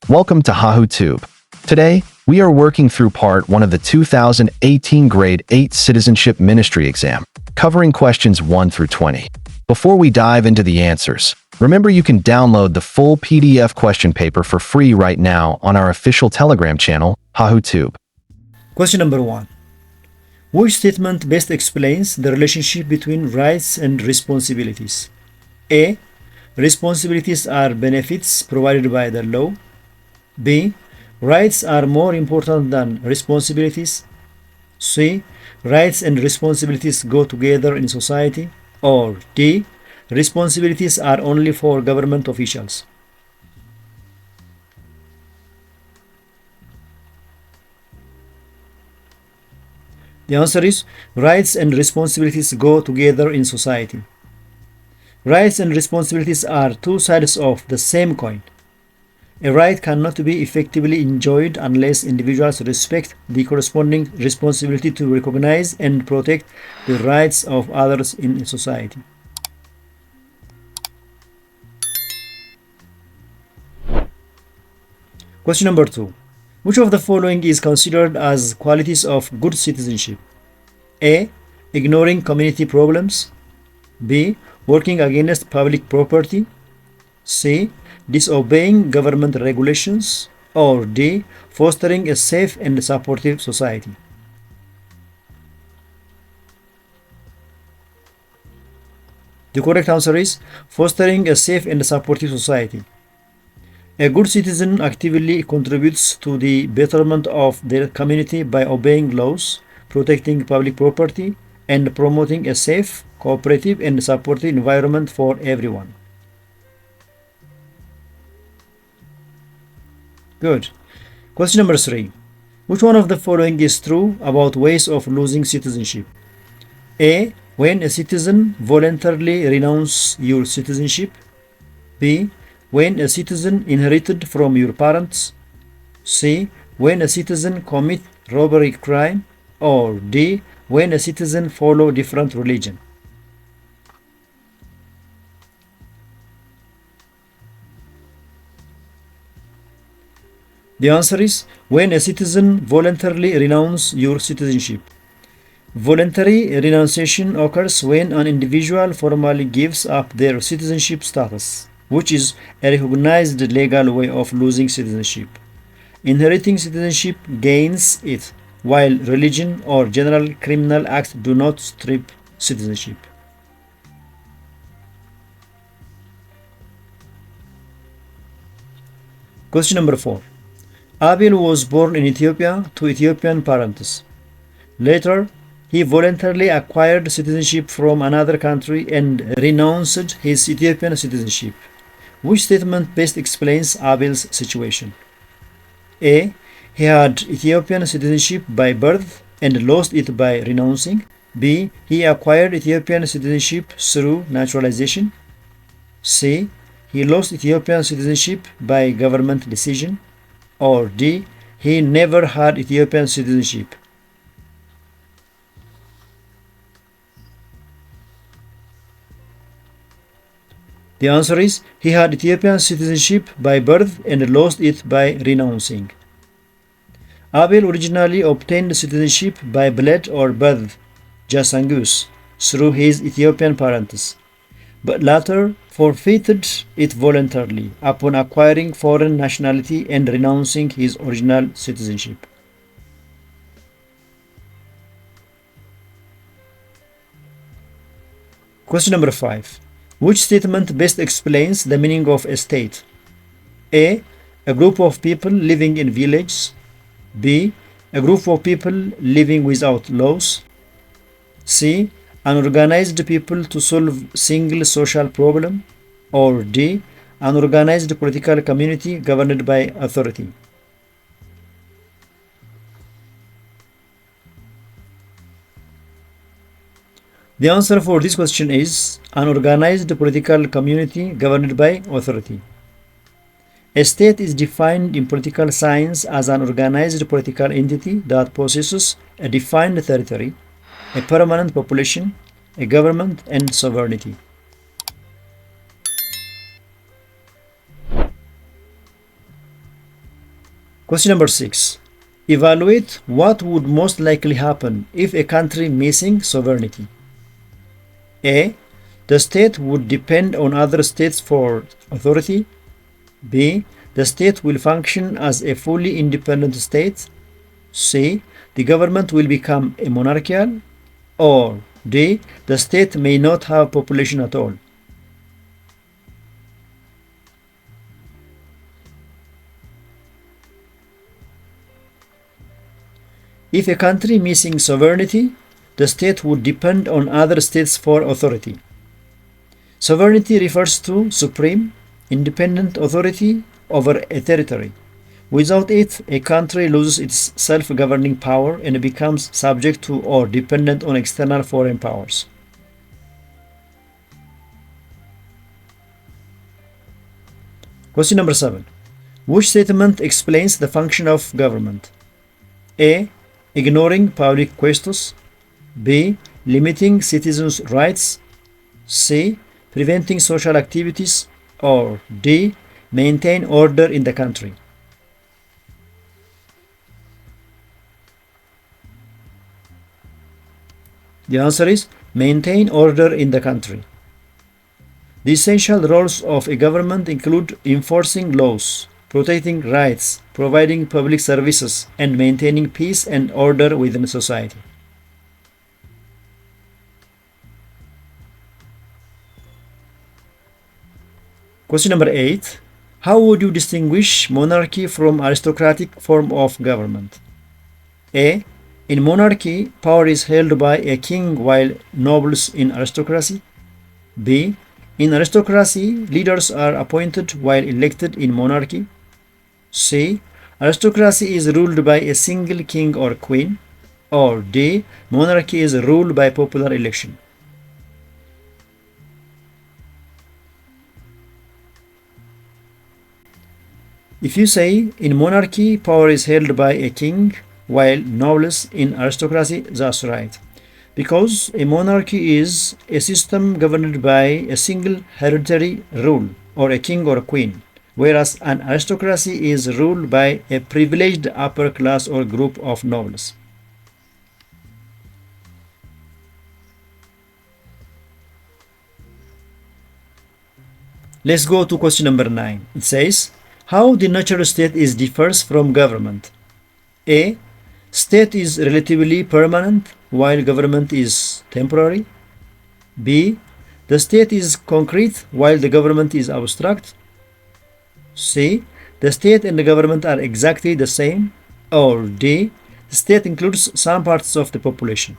Welcome to HaHu Tube. Today, we are working through part 1 of the 2018 Grade 8 Citizenship Ministry Exam, covering questions 1 through 20. Before we dive into the answers, remember you can download the full PDF question paper for free right now on our official Telegram channel, HaHu Tube. Question number 1. Which statement best explains the relationship between rights and responsibilities? A. Responsibilities are benefits provided by the law. B. Rights are more important than responsibilities. C. Rights and responsibilities go together in society. Or D. Responsibilities are only for government officials. The answer is rights and responsibilities go together in society. Rights and responsibilities are two sides of the same coin. A right cannot be effectively enjoyed unless individuals respect the corresponding responsibility to recognize and protect the rights of others in society. Question number 2. Which of the following is considered as qualities of good citizenship? A. Ignoring community problems. B. Working against public property. C. Disobeying government regulations. Or D. Fostering a safe and supportive society. The correct answer is fostering a safe and supportive society. A good citizen actively contributes to the betterment of their community by obeying laws, protecting public property, and promoting a safe, cooperative, and supportive environment for everyone. Good. Question number 3. Which one of the following is true about ways of losing citizenship? A. When a citizen voluntarily renounces your citizenship. B. When a citizen inherited from your parents. C. When a citizen commit robbery crime. Or D. When a citizen follow different religion. The answer is when a citizen voluntarily renounces your citizenship. Voluntary renunciation occurs when an individual formally gives up their citizenship status, which is a recognized legal way of losing citizenship. Inheriting citizenship gains it, while religion or general criminal acts do not strip citizenship. Question number 4. Abel was born in Ethiopia to Ethiopian parents. Later, he voluntarily acquired citizenship from another country and renounced his Ethiopian citizenship. Which statement best explains Abel's situation? A. He had Ethiopian citizenship by birth and lost it by renouncing. B. He acquired Ethiopian citizenship through naturalization. C. He lost Ethiopian citizenship by government decision. Or D. He never had Ethiopian citizenship. The answer is he had Ethiopian citizenship by birth and lost it by renouncing. Abel originally obtained citizenship by blood or birth, Jasangus, through his Ethiopian parents, but later forfeited it voluntarily upon acquiring foreign nationality and renouncing his original citizenship. Question number 5. Which statement best explains the meaning of a state? A. A group of people living in villages. B. A group of people living without laws. C. Unorganized people to solve single social problem. Or D. An organized political community governed by authority. The answer for this question is an organized political community governed by authority. A state is defined in political science as an organized political entity that possesses a defined territory, a permanent population, a government, and sovereignty. Question number 6. Evaluate what would most likely happen if a country missing sovereignty. A. The state would depend on other states for authority. B. The state will function as a fully independent state. C. The government will become a monarchical. Or D. The state may not have population at all. If a country missing sovereignty, the state would depend on other states for authority. Sovereignty refers to supreme, independent authority over a territory. Without it, a country loses its self-governing power and becomes subject to or dependent on external foreign powers. Question number 7. Which statement explains the function of government? A. Ignoring public questions. B. Limiting citizens' rights. C. Preventing social activities. Or D. Maintain order in the country. The answer is maintain order in the country. The essential roles of a government include enforcing laws, protecting rights, providing public services, and maintaining peace and order within society. Question number 8. How would you distinguish monarchy from aristocratic form of government? A. In monarchy, power is held by a king while nobles in aristocracy. B. In aristocracy, leaders are appointed while elected in monarchy. C. Aristocracy is ruled by a single king or queen. Or D. Monarchy is ruled by popular election. If you say in monarchy power is held by a king while nobles in aristocracy, that's right. Because a monarchy is a system governed by a single hereditary rule or a king or a queen, whereas an aristocracy is ruled by a privileged upper class or group of nobles. Let's go to question number 9. It says, how the natural state is differs from government. A. State is relatively permanent while government is temporary. B. The state is concrete while the government is abstract. C. The state and the government are exactly the same. Or D. The state includes some parts of the population.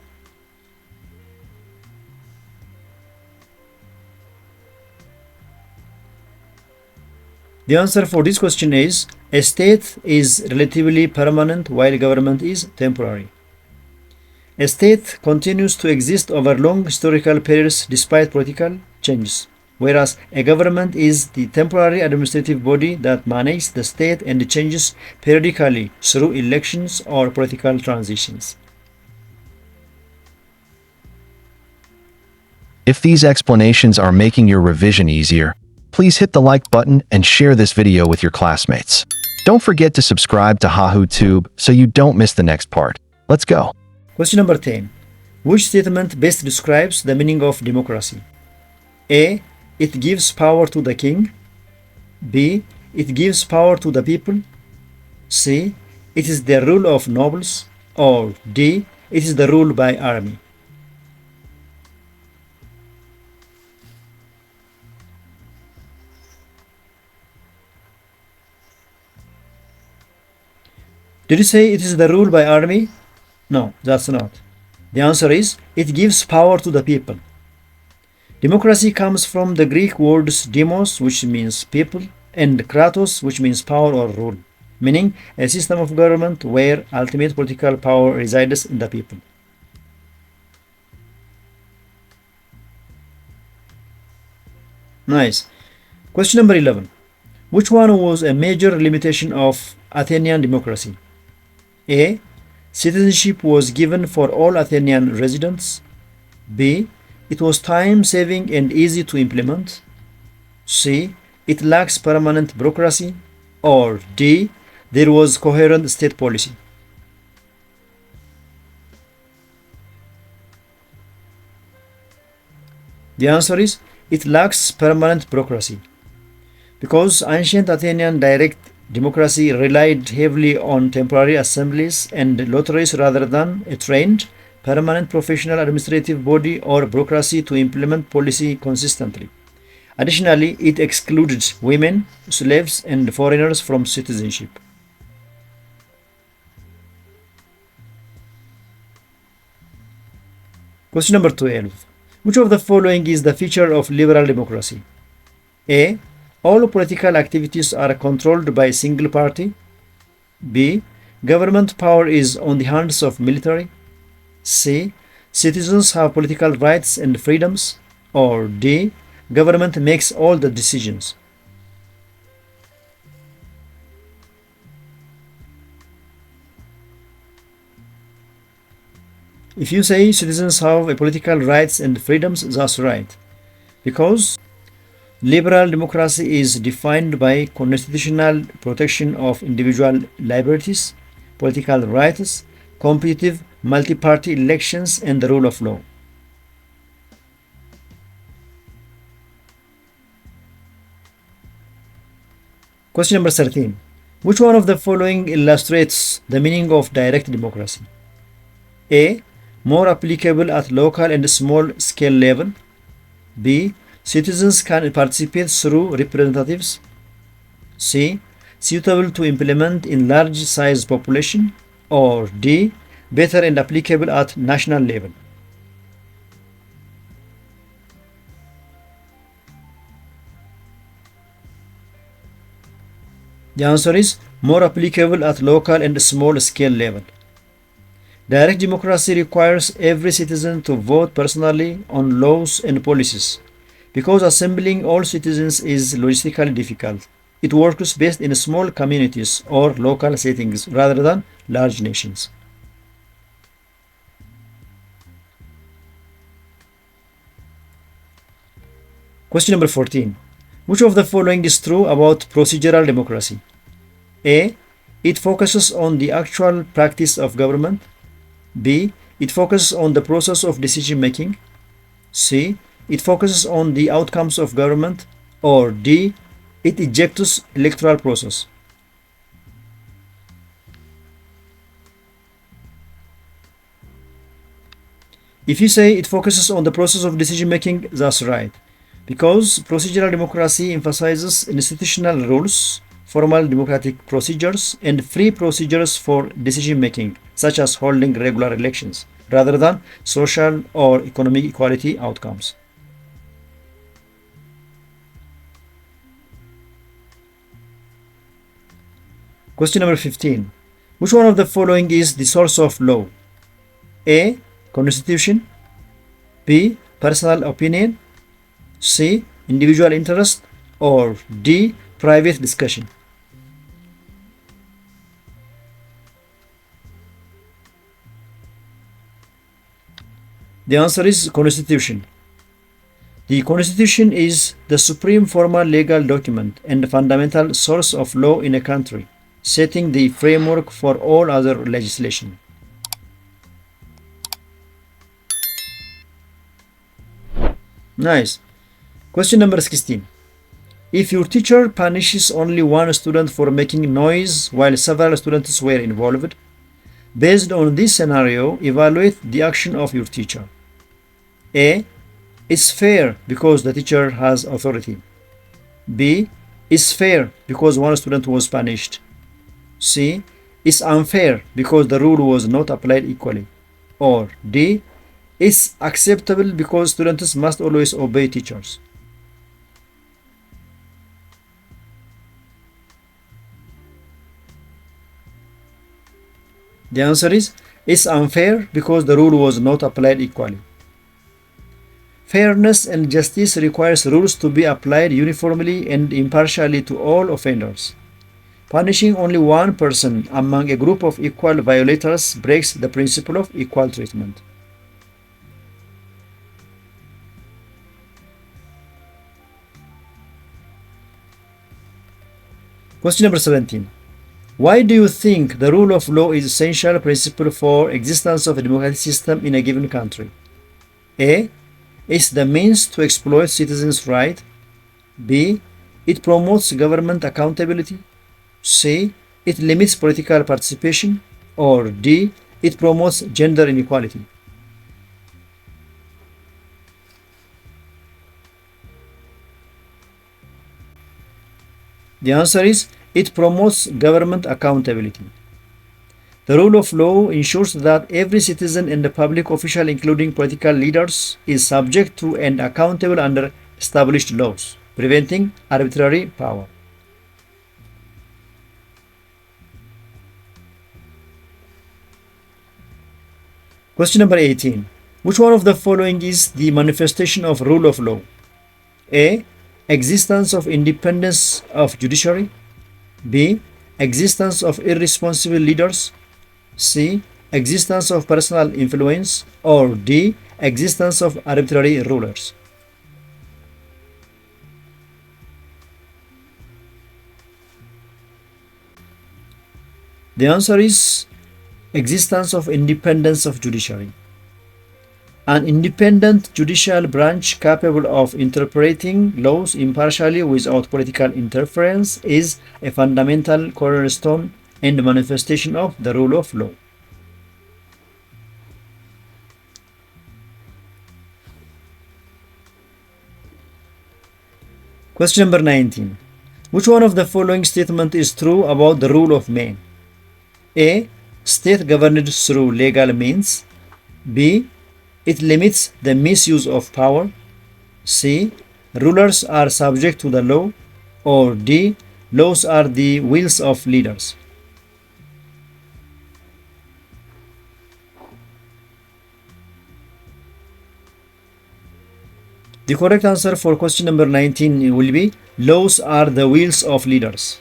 The answer for this question is, a state is relatively permanent while government is temporary. A state continues to exist over long historical periods despite political changes, whereas a government is the temporary administrative body that manages the state and changes periodically through elections or political transitions. If these explanations are making your revision easier, please hit the like button and share this video with your classmates. Don't forget to subscribe to HaHu Tube so you don't miss the next part. Let's go. Question number 10. Which statement best describes the meaning of democracy? A. It gives power to the king. B. It gives power to the people. C. It is the rule of nobles. Or D. It is the rule by army. Did you say it is the rule by army? No, that's not. The answer is, it gives power to the people. Democracy comes from the Greek words demos, which means people, and kratos, which means power or rule, meaning a system of government where ultimate political power resides in the people. Nice. Question number 11. Which one was a major limitation of Athenian democracy? A. Citizenship was given for all Athenian residents. B. It was time-saving and easy to implement. C. It lacks permanent bureaucracy. Or D. there was coherent state policy? The answer is it lacks permanent bureaucracy. Because ancient Athenian direct democracy relied heavily on temporary assemblies and lotteries rather than a trained, permanent professional administrative body or bureaucracy to implement policy consistently. Additionally, it excluded women, slaves, and foreigners from citizenship. Question number 12. Which of the following is the feature of liberal democracy? A. All political activities are controlled by a single party. B. Government power is on the hands of military. C. Citizens have political rights and freedoms. Or D. Government makes all the decisions. If you say citizens have political rights and freedoms, that's right. Because liberal democracy is defined by constitutional protection of individual liberties, political rights, competitive multi-party elections, and the rule of law. Question number 13. Which one of the following illustrates the meaning of direct democracy? A. More applicable at local and small scale level. B. Citizens can participate through representatives. C. Suitable to implement in large size population. Or D. Better and applicable at national level. The answer is more applicable at local and small scale level. Direct democracy requires every citizen to vote personally on laws and policies. Because assembling all citizens is logistically difficult, it works best in small communities or local settings rather than large nations. Question number 14. Which of the following is true about procedural democracy? A. It focuses on the actual practice of government. B. It focuses on the process of decision making. C. It focuses on the outcomes of government. Or D. It ejects electoral process. If you say it focuses on the process of decision making, that's right. Because procedural democracy emphasizes institutional rules, formal democratic procedures, and free procedures for decision making, such as holding regular elections, rather than social or economic equality outcomes. Question number 15. Which one of the following is the source of law? A. Constitution. B. Personal opinion. C. Individual interest. Or D. Private discussion. The answer is Constitution. The Constitution is the supreme formal legal document and fundamental source of law in a country, setting the framework for all other legislation. Nice. Question number 16. If your teacher punishes only one student for making noise while several students were involved, based on this scenario, evaluate the action of your teacher. A. It's fair because the teacher has authority. B. It's fair because one student was punished. C. It's unfair because the rule was not applied equally. Or D. It's acceptable because students must always obey teachers. The answer is it's unfair because the rule was not applied equally. Fairness and justice requires rules to be applied uniformly and impartially to all offenders. Punishing only one person among a group of equal violators breaks the principle of equal treatment. Question number 17. Why do you think the rule of law is essential principle for existence of a democratic system in a given country? A. It's the means to exploit citizens' rights. B. It promotes government accountability. C. It limits political participation. Or D. It promotes gender inequality. The answer is it promotes government accountability. The rule of law ensures that every citizen and the public official, including political leaders, is subject to and accountable under established laws, preventing arbitrary power. Question number 18. Which one of the following is the manifestation of rule of law? A. Existence of independence of judiciary. B. Existence of irresponsible leaders. C. Existence of personal influence. Or D. Existence of arbitrary rulers. The answer is existence of independence of judiciary. An independent judicial branch capable of interpreting laws impartially without political interference is a fundamental cornerstone and manifestation of the rule of law. Question number 19. Which one of the following statement is true about the rule of man? A. State governed through legal means. B. It limits the misuse of power. C. Rulers are subject to the law. Or D. Laws are the wills of leaders. The correct answer for question number 19 will be laws are the wills of leaders.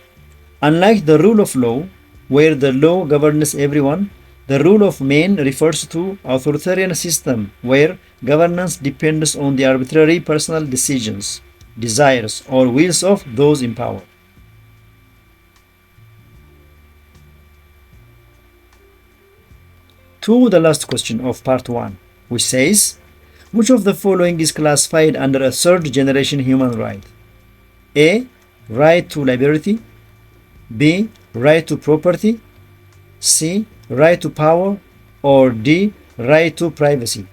Unlike the rule of law, where the law governs everyone, the rule of man refers to authoritarian system where governance depends on the arbitrary personal decisions, desires, or wills of those in power. To the last question of part 1, which says, which of the following is classified under a third generation human right? A. Right to liberty. B. Right to property. C. Right to power. Or D. Right to privacy.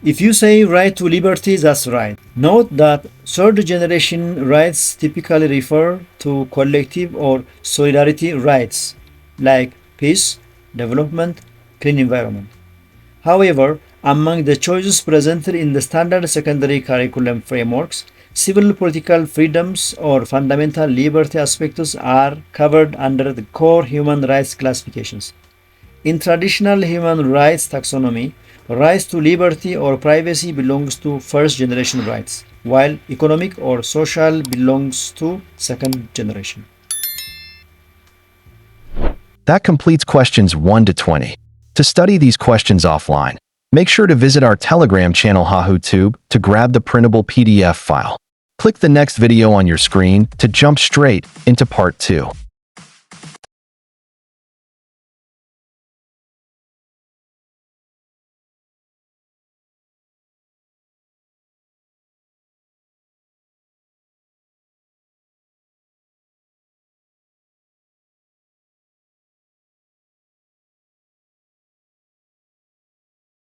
If you say right to liberty, that's right. Note that third generation rights typically refer to collective or solidarity rights like peace, development, clean environment. However, among the choices presented in the standard secondary curriculum frameworks, civil political freedoms or fundamental liberty aspects are covered under the core human rights classifications. In traditional human rights taxonomy, rights to liberty or privacy belongs to first generation rights, while economic or social belongs to second generation. That completes questions 1 to 20. To study these questions offline, make sure to visit our Telegram channel HaHu to grab the printable PDF file. Click the next video on your screen to jump straight into part 2.